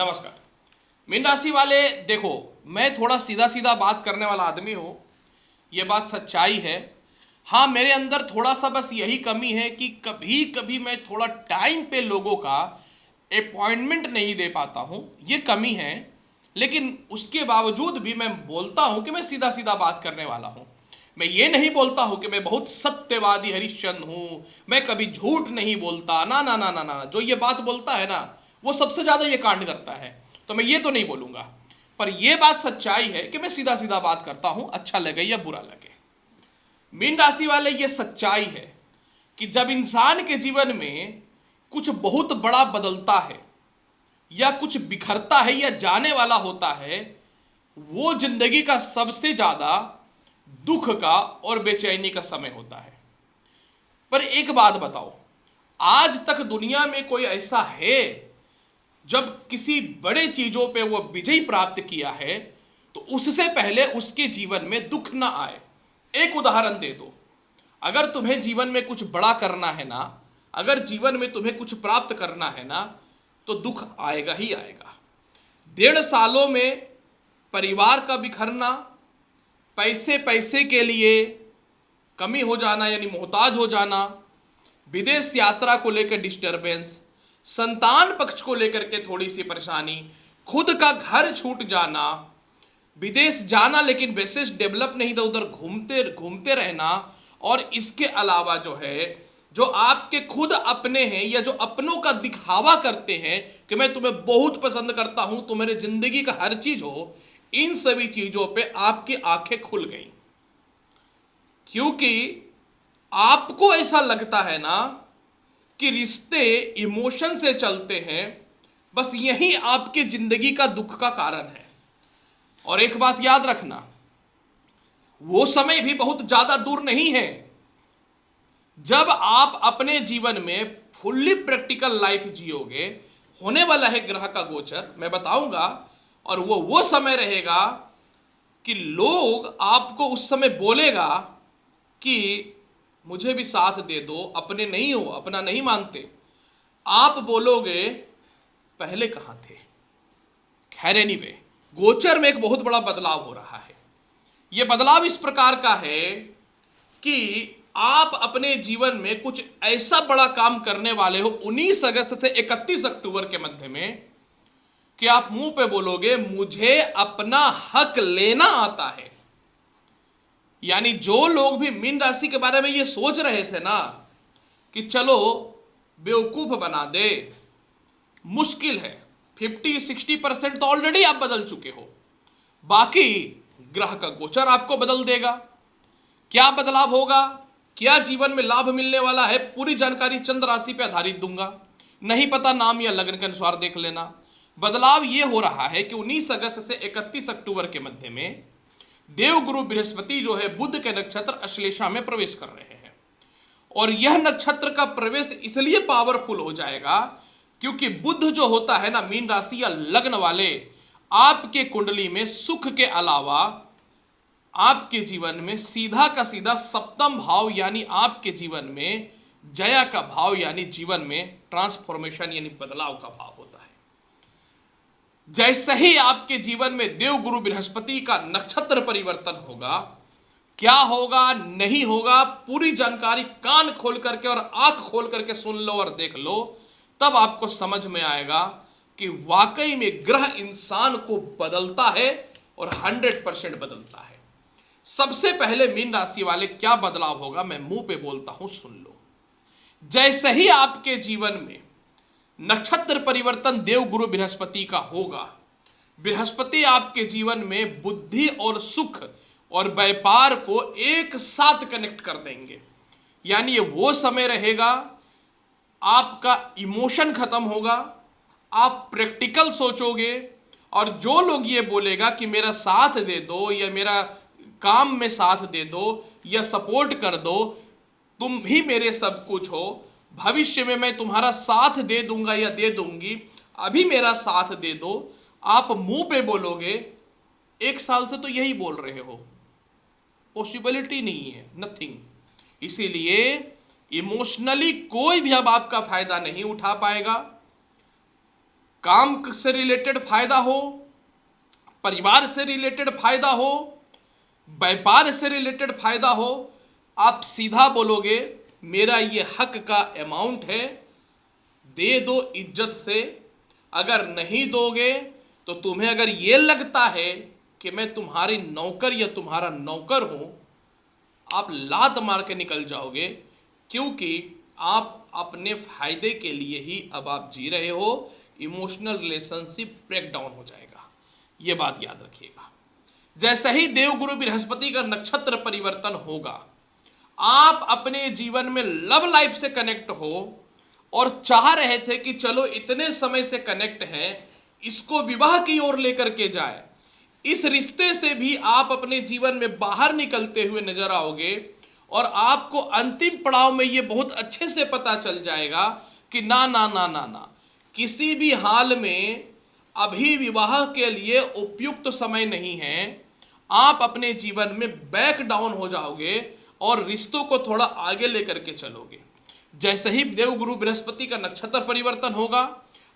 नमस्कार। मीन राशि वाले, देखो, मैं थोड़ा सीधा सीधा बात करने वाला आदमी हूँ। ये बात सच्चाई है। हाँ, मेरे अंदर थोड़ा सा बस यही कमी है कि कभी कभी मैं थोड़ा टाइम पे लोगों का अपॉइंटमेंट नहीं दे पाता हूँ। ये कमी है। लेकिन उसके बावजूद भी मैं बोलता हूँ कि मैं सीधा सीधा बात करने वाला हूँ। मैं ये नहीं बोलता हूँ कि मैं बहुत सत्यवादी हरिश्चंद्र हूँ, मैं कभी झूठ नहीं बोलता। ना ना ना ना ना, जो ये बात बोलता है ना, वो सबसे ज़्यादा ये कांड करता है। तो मैं ये तो नहीं बोलूँगा। पर यह बात सच्चाई है कि मैं सीधा सीधा बात करता हूँ, अच्छा लगे या बुरा लगे। मीन राशि वाले, ये सच्चाई है कि जब इंसान के जीवन में कुछ बहुत बड़ा बदलता है या कुछ बिखरता है या जाने वाला होता है, वो जिंदगी का सबसे ज्यादा दुख का और बेचैनी का समय होता है। पर एक बात बताओ, आज तक दुनिया में कोई ऐसा है जब किसी बड़े चीजों पे वो विजय प्राप्त किया है तो उससे पहले उसके जीवन में दुख ना आए? एक उदाहरण दे दो। अगर तुम्हें जीवन में कुछ बड़ा करना है ना, अगर जीवन में तुम्हें कुछ प्राप्त करना है ना, तो दुख आएगा ही आएगा। 1.5 सालों में परिवार का बिखरना, पैसे पैसे के लिए कमी हो जाना यानी मोहताज हो जाना, विदेश यात्रा को लेकर डिस्टरबेंस, संतान पक्ष को लेकर के थोड़ी सी परेशानी, खुद का घर छूट जाना, विदेश जाना लेकिन विशेष डेवलप नहीं था, उधर घूमते घूमते रहना, और इसके अलावा जो है, जो आपके खुद अपने हैं या जो अपनों का दिखावा करते हैं कि मैं तुम्हें बहुत पसंद करता हूं, तो मेरे जिंदगी का हर चीज हो, इन सभी चीजों पे आपकी आंखें खुल गई। क्योंकि आपको ऐसा लगता है ना कि रिश्ते इमोशन से चलते हैं, बस यही आपके जिंदगी का दुख का कारण है। और एक बात याद रखना, वो समय भी बहुत ज्यादा दूर नहीं है जब आप अपने जीवन में फुल्ली प्रैक्टिकल लाइफ जियोगे। होने वाला है ग्रह का गोचर, मैं बताऊंगा। और वो समय रहेगा कि लोग आपको उस समय बोलेगा कि मुझे भी साथ दे दो, अपने नहीं हो, अपना नहीं मानते। आप बोलोगे पहले कहां थे। खैर, एनीवे, गोचर में एक बहुत बड़ा बदलाव हो रहा है। यह बदलाव इस प्रकार का है कि आप अपने जीवन में कुछ ऐसा बड़ा काम करने वाले हो 19 अगस्त से 31 अक्टूबर के मध्य में कि आप मुंह पे बोलोगे मुझे अपना हक लेना आता है। यानी जो लोग भी मीन राशि के बारे में ये सोच रहे थे ना कि चलो बेवकूफ बना दे, मुश्किल है। 50-60% तो ऑलरेडी आप बदल चुके हो, बाकी ग्रह का गोचर आपको बदल देगा। क्या बदलाव होगा, क्या जीवन में लाभ मिलने वाला है, पूरी जानकारी चंद्र राशि पे आधारित दूंगा। नहीं पता, नाम या लग्न के अनुसार देख लेना। बदलाव यह हो रहा है कि 19 अगस्त से 31 अक्टूबर के मध्य में देवगुरु बृहस्पति जो है बुध के नक्षत्र अश्लेषा में प्रवेश कर रहे हैं। और यह नक्षत्र का प्रवेश इसलिए पावरफुल हो जाएगा क्योंकि बुध जो होता है ना, मीन राशि या लग्न वाले, आपके कुंडली में सुख के अलावा आपके जीवन में सीधा का सीधा सप्तम भाव यानी आपके जीवन में जया का भाव यानी जीवन में ट्रांसफॉर्मेशन यानी बदलाव का भाव होता है। जैसे ही आपके जीवन में देवगुरु बृहस्पति का नक्षत्र परिवर्तन होगा, क्या होगा नहीं होगा, पूरी जानकारी कान खोल करके और आंख खोल करके सुन लो और देख लो, तब आपको समझ में आएगा कि वाकई में ग्रह इंसान को बदलता है और 100% बदलता है। सबसे पहले मीन राशि वाले, क्या बदलाव होगा मैं मुंह पे बोलता हूं, सुन लो। जैसे ही आपके जीवन में नक्षत्र परिवर्तन देवगुरु बृहस्पति का होगा, बृहस्पति आपके जीवन में बुद्धि और सुख और व्यापार को एक साथ कनेक्ट कर देंगे। यानी ये वो समय रहेगा, आपका इमोशन खत्म होगा, आप प्रैक्टिकल सोचोगे। और जो लोग ये बोलेगा कि मेरा साथ दे दो या मेरा काम में साथ दे दो या सपोर्ट कर दो, तुम ही मेरे सब कुछ हो, भविष्य में मैं तुम्हारा साथ दे दूंगा या दे दूंगी, अभी मेरा साथ दे दो, आप मुंह पे बोलोगे। 1 साल से तो यही बोल रहे हो, पॉसिबिलिटी नहीं है, नथिंग। इसीलिए इमोशनली कोई भी अब आपका फायदा नहीं उठा पाएगा। काम से रिलेटेड फायदा हो, परिवार से रिलेटेड फायदा हो, व्यापार से रिलेटेड फायदा हो, आप सीधा बोलोगे मेरा ये हक का अमाउंट है, दे दो इज्जत से। अगर नहीं दोगे तो तुम्हें अगर ये लगता है कि मैं तुम्हारी नौकर या तुम्हारा नौकर हूं, आप लात मार के निकल जाओगे, क्योंकि आप अपने फायदे के लिए ही अब आप जी रहे हो। इमोशनल रिलेशनशिप ब्रेक डाउन हो जाएगा, ये बात याद रखिएगा। जैसे ही देवगुरु बृहस्पति का नक्षत्र परिवर्तन होगा, आप अपने जीवन में लव लाइफ से कनेक्ट हो और चाह रहे थे कि चलो इतने समय से कनेक्ट हैं, इसको विवाह की ओर लेकर के जाए, इस रिश्ते से भी आप अपने जीवन में बाहर निकलते हुए नजर आओगे। और आपको अंतिम पड़ाव में ये बहुत अच्छे से पता चल जाएगा कि ना ना ना ना ना, किसी भी हाल में अभी विवाह के लिए उपयुक्त समय नहीं है। आप अपने जीवन में बैक डाउन हो जाओगे और रिश्तों को थोड़ा आगे लेकर के चलोगे। जैसे ही देवगुरु बृहस्पति का नक्षत्र परिवर्तन होगा,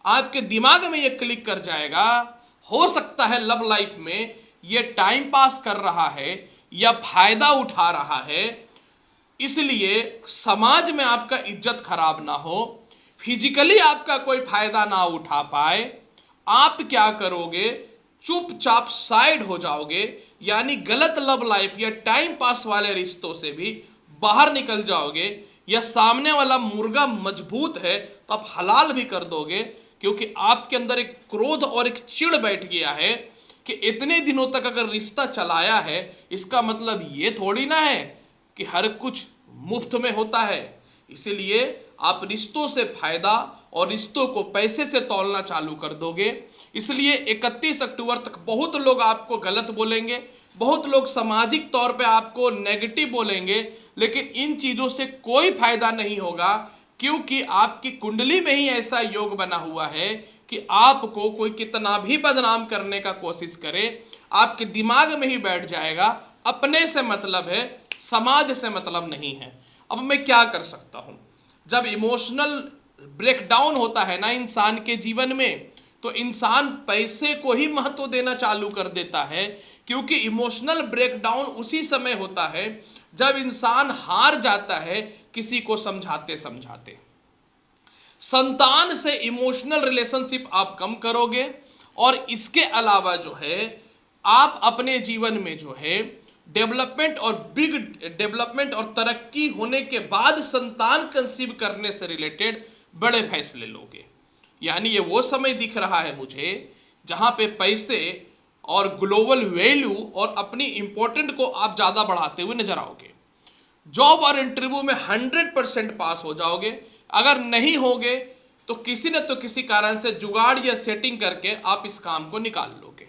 आपके दिमाग में ये क्लिक कर जाएगा, हो सकता है लव लाइफ में ये टाइम पास कर रहा है या फायदा उठा रहा है, इसलिए समाज में आपका इज्जत खराब ना हो, फिजिकली आपका कोई फायदा ना उठा पाए, आप क्या करोगे, चुपचाप साइड हो जाओगे। यानी गलत लव लाइफ या टाइम पास वाले रिश्तों से भी बाहर निकल जाओगे। या सामने वाला मुर्गा मजबूत है तो आप हलाल भी कर दोगे, क्योंकि आपके अंदर एक क्रोध और एक चिढ़ बैठ गया है कि इतने दिनों तक अगर रिश्ता चलाया है, इसका मतलब ये थोड़ी ना है कि हर कुछ मुफ्त में होता है। इसीलिए आप रिश्तों से फायदा और रिश्तों को पैसे से तौलना चालू कर दोगे। इसलिए 31 अक्टूबर तक बहुत लोग आपको गलत बोलेंगे, बहुत लोग सामाजिक तौर पे आपको नेगेटिव बोलेंगे, लेकिन इन चीज़ों से कोई फायदा नहीं होगा, क्योंकि आपकी कुंडली में ही ऐसा योग बना हुआ है कि आपको कोई कितना भी बदनाम करने का कोशिश करे, आपके दिमाग में ही बैठ जाएगा, अपने से मतलब है, समाज से मतलब नहीं है। अब मैं क्या कर सकता हूं? जब इमोशनल ब्रेकडाउन होता है ना इंसान के जीवन में, तो इंसान पैसे को ही महत्व देना चालू कर देता है, क्योंकि इमोशनल ब्रेकडाउन उसी समय होता है जब इंसान हार जाता है किसी को समझाते समझाते। संतान से इमोशनल रिलेशनशिप आप कम करोगे, और इसके अलावा जो है आप अपने जीवन में जो है डेवलपमेंट और बिग डेवलपमेंट और तरक्की होने के बाद संतान कंसीव करने से रिलेटेड बड़े फैसले लोगे। यानी ये वो समय दिख रहा है मुझे जहां पे पैसे और ग्लोबल वैल्यू और अपनी इंपॉर्टेंट को आप ज़्यादा बढ़ाते हुए नजर आओगे। जॉब और इंटरव्यू में 100% पास हो जाओगे। अगर नहीं होगे तो किसी न तो किसी कारण से जुगाड़ या सेटिंग करके आप इस काम को निकाल लोगे।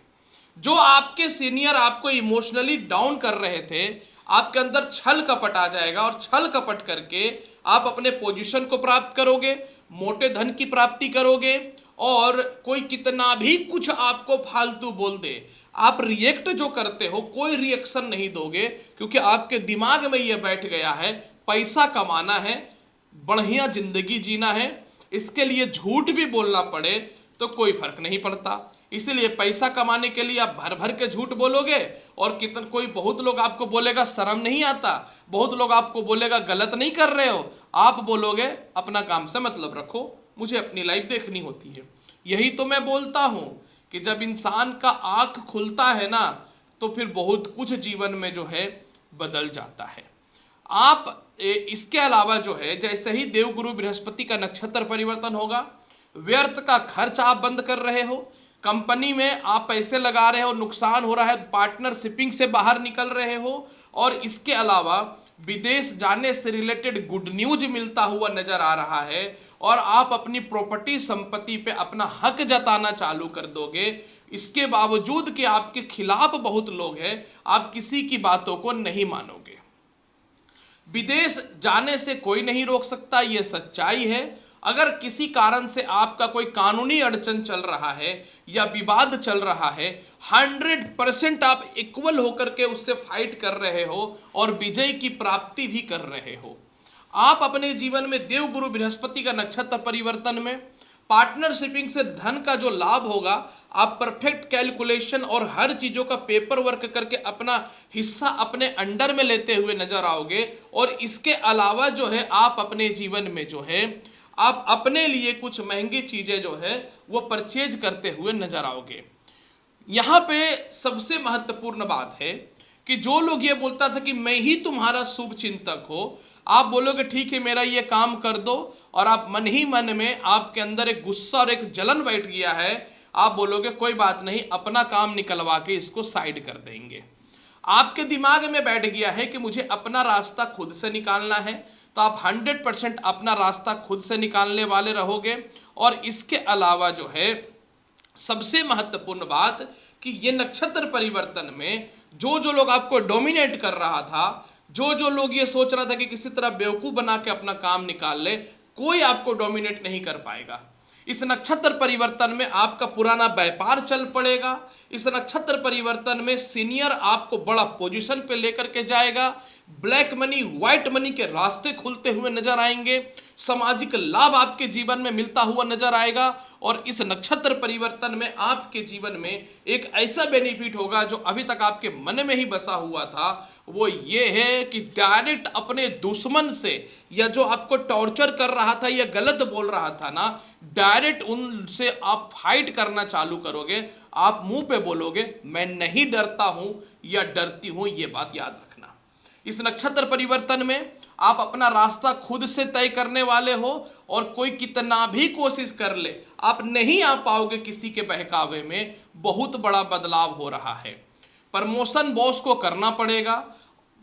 जो आपके सीनियर आपको इमोशनली डाउन कर रहे थे, आपके अंदर छल कपट आ जाएगा और छल कपट करके आप अपने पोजीशन को प्राप्त करोगे, मोटे धन की प्राप्ति करोगे। और कोई कितना भी कुछ आपको फालतू बोल दे, आप रिएक्ट जो करते हो कोई रिएक्शन नहीं दोगे, क्योंकि आपके दिमाग में यह बैठ गया है पैसा कमाना है, बढ़िया जिंदगी जीना है, इसके लिए झूठ भी बोलना पड़े तो कोई फर्क नहीं पड़ता। इसलिए पैसा कमाने के लिए आप भर भर के झूठ बोलोगे, और कोई बहुत लोग आपको बोलेगा शर्म नहीं आता, बहुत लोग आपको बोलेगा गलत नहीं कर रहे हो, आप बोलोगे अपना काम से मतलब रखो, मुझे अपनी लाइफ देखनी होती है। यही तो मैं बोलता हूं कि जब इंसान का आंख खुलता है ना, तो फिर बहुत कुछ जीवन में जो है बदल जाता है। आप इसके अलावा जो है जैसे ही देवगुरु बृहस्पति का नक्षत्र परिवर्तन होगा, व्यर्थ का खर्च आप बंद कर रहे हो, कंपनी में आप पैसे लगा रहे हो, नुकसान हो रहा है, पार्टनरशिपिंग से बाहर निकल रहे हो, और इसके अलावा विदेश जाने से रिलेटेड गुड न्यूज मिलता हुआ नजर आ रहा है, और आप अपनी प्रॉपर्टी संपत्ति पे अपना हक जताना चालू कर दोगे। इसके बावजूद कि आपके खिलाफ बहुत लोग हैं, आप किसी की बातों को नहीं मानोगे। विदेश जाने से कोई नहीं रोक सकता, यह सच्चाई है। अगर किसी कारण से आपका कोई कानूनी अड़चन चल रहा है या विवाद चल रहा है, 100% आप इक्वल होकर के उससे फाइट कर रहे हो और विजय की प्राप्ति भी कर रहे हो। आप अपने जीवन में देवगुरु बृहस्पति का नक्षत्र परिवर्तन में पार्टनरशिपिंग से धन का जो लाभ होगा, आप परफेक्ट कैलकुलेशन और हर चीज़ों का पेपर वर्क करके अपना हिस्सा अपने अंडर में लेते हुए नजर आओगे। और इसके अलावा जो है आप अपने जीवन में जो है आप अपने लिए कुछ महंगी चीज़ें जो है वो परचेज करते हुए नजर आओगे। यहाँ पे सबसे महत्वपूर्ण बात है कि जो लोग ये बोलता था कि मैं ही तुम्हारा शुभ चिंतक हो, आप बोलोगे ठीक है मेरा ये काम कर दो, और आप मन ही मन में आपके अंदर एक गुस्सा और एक जलन बैठ गया है, आप बोलोगे कोई बात नहीं, अपना काम निकलवा के इसको साइड कर देंगे। आपके दिमाग में बैठ गया है कि मुझे अपना रास्ता खुद से निकालना है, तो आप 100% अपना रास्ता खुद से निकालने वाले रहोगे। और इसके अलावा जो है सबसे महत्वपूर्ण बात कि ये नक्षत्र परिवर्तन में जो जो लोग आपको डोमिनेट कर रहा था, जो जो लोग ये सोच रहा था कि किसी तरह बेवकूफ़ बना के अपना काम निकाल ले, कोई आपको डोमिनेट नहीं कर पाएगा। इस नक्षत्र परिवर्तन में आपका पुराना व्यापार चल पड़ेगा। इस नक्षत्र परिवर्तन में सीनियर आपको बड़ा पोजीशन पे लेकर के जाएगा। ब्लैक मनी, व्हाइट मनी के रास्ते खुलते हुए नजर आएंगे। सामाजिक लाभ आपके जीवन में मिलता हुआ नजर आएगा। और इस नक्षत्र परिवर्तन में आपके जीवन में एक ऐसा बेनिफिट होगा जो अभी तक आपके मन में ही बसा हुआ था, वो ये है कि डायरेक्ट अपने दुश्मन से, या जो आपको टॉर्चर कर रहा था या गलत बोल रहा था ना, डायरेक्ट उनसे आप फाइट करना चालू करोगे। आप मुंह पे बोलोगे मैं नहीं डरता हूं या डरती हूं, ये बात याद रखना। इस नक्षत्र परिवर्तन में आप अपना रास्ता खुद से तय करने वाले हो, और कोई कितना भी कोशिश कर ले आप नहीं आ पाओगे किसी के बहकावे में। बहुत बड़ा बदलाव हो रहा है। प्रमोशन बॉस को करना पड़ेगा,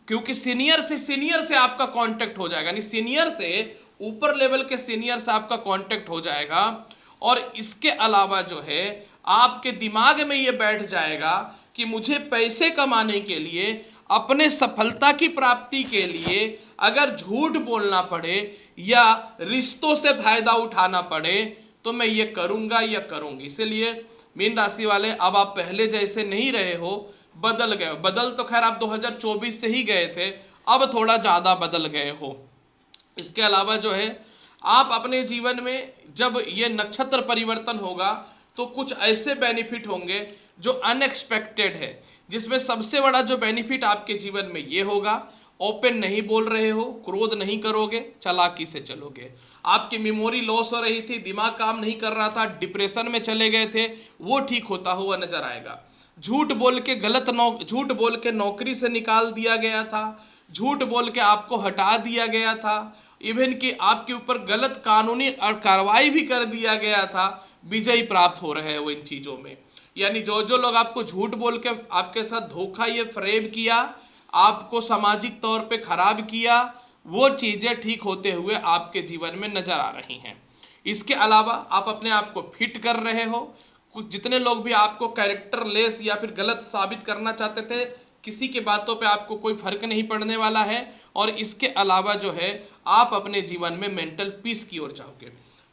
क्योंकि सीनियर से आपका कांटेक्ट हो जाएगा, यानी सीनियर से ऊपर लेवल के सीनियर से आपका कांटेक्ट हो जाएगा। और इसके अलावा जो है आपके दिमाग में ये बैठ जाएगा कि मुझे पैसे कमाने के लिए, अपने सफलता की प्राप्ति के लिए अगर झूठ बोलना पड़े या रिश्तों से फायदा उठाना पड़े तो मैं ये करूँगा या करूँगी। इसलिए मीन राशि वाले, अब आप पहले जैसे नहीं रहे हो, बदल गए। बदल तो खैर आप 2024 से ही गए थे, अब थोड़ा ज़्यादा बदल गए हो। इसके अलावा जो है आप अपने जीवन में जब ये नक्षत्र परिवर्तन होगा तो कुछ ऐसे बेनिफिट होंगे जो अनएक्सपेक्टेड है, जिसमें सबसे बड़ा जो बेनिफिट आपके जीवन में ये होगा, ओपन नहीं बोल रहे हो, क्रोध नहीं करोगे, चालाकी से चलोगे। आपकी मेमोरी लॉस हो रही थी, दिमाग काम नहीं कर रहा था, डिप्रेशन में चले गए थे, वो ठीक होता हुआ नजर आएगा। झूठ बोल के नौकरी से निकाल दिया गया था, झूठ बोल के आपको हटा दिया गया था, इवन कि आपके ऊपर गलत कानूनी कार्रवाई भी कर दिया गया था, विजय प्राप्त हो रहे हैं वो इन चीज़ों में। यानी जो जो लोग आपको झूठ बोल के आपके साथ धोखा ये फ्रेब किया, आपको सामाजिक तौर पे खराब किया, वो चीज़ें ठीक होते हुए आपके जीवन में नजर आ रही हैं। इसके अलावा आप अपने आप को फिट कर रहे हो। कुछ जितने लोग भी आपको कैरेक्टर लेस या फिर गलत साबित करना चाहते थे, किसी के बातों पे आपको कोई फर्क नहीं पड़ने वाला है। और इसके अलावा जो है आप अपने जीवन में मेंटल पीस की ओर जाओगे।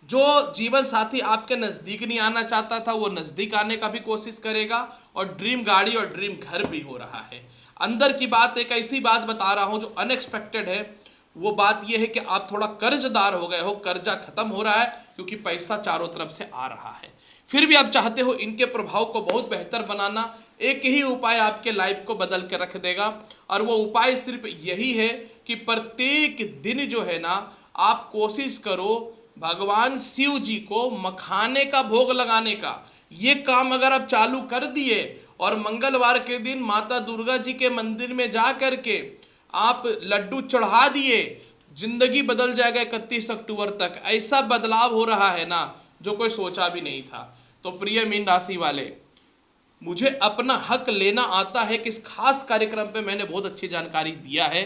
जो जीवन साथी आपके नज़दीक नहीं आना चाहता था वो नज़दीक आने का भी कोशिश करेगा। और ड्रीम गाड़ी और ड्रीम घर भी हो रहा है। अंदर की बात, एक ऐसी बात बता रहा हूँ जो अनएक्सपेक्टेड है। वो बात यह है कि आप थोड़ा कर्जदार हो गए हो, कर्जा खत्म हो रहा है क्योंकि पैसा चारों तरफ से आ रहा है। फिर भी आप चाहते हो इनके प्रभाव को बहुत बेहतर बनाना। एक ही उपाय आपके लाइफ को बदल के रख देगा, और वो उपाय सिर्फ यही है कि प्रत्येक दिन जो है ना, आप कोशिश करो भगवान शिव जी को मखाने का भोग लगाने का। ये काम अगर आप चालू कर दिए और मंगलवार के दिन माता दुर्गा जी के मंदिर में जा करके आप लड्डू चढ़ा दिए, जिंदगी बदल जाएगा 31 अक्टूबर तक। ऐसा बदलाव हो रहा है ना जो कोई सोचा भी नहीं था। तो प्रिय मीन राशि वाले, मुझे अपना हक लेना आता है कि इस खास कार्यक्रम पे मैंने बहुत अच्छी जानकारी दिया है।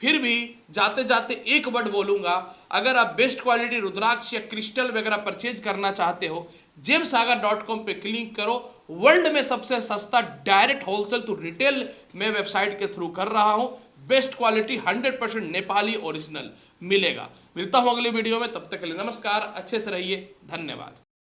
फिर भी जाते जाते एक वर्ड बोलूंगा, अगर आप बेस्ट क्वालिटी रुद्राक्ष या क्रिस्टल वगैरह परचेज करना चाहते हो, gemsagar.com पे क्लिक करो। वर्ल्ड में सबसे सस्ता डायरेक्ट होलसेल टू रिटेल मैं वेबसाइट के थ्रू कर रहा हूं। बेस्ट क्वालिटी 100% नेपाली ओरिजिनल मिलेगा। मिलता हूं अगली वीडियो में, तब तक के लिए नमस्कार, अच्छे से रहिए, धन्यवाद।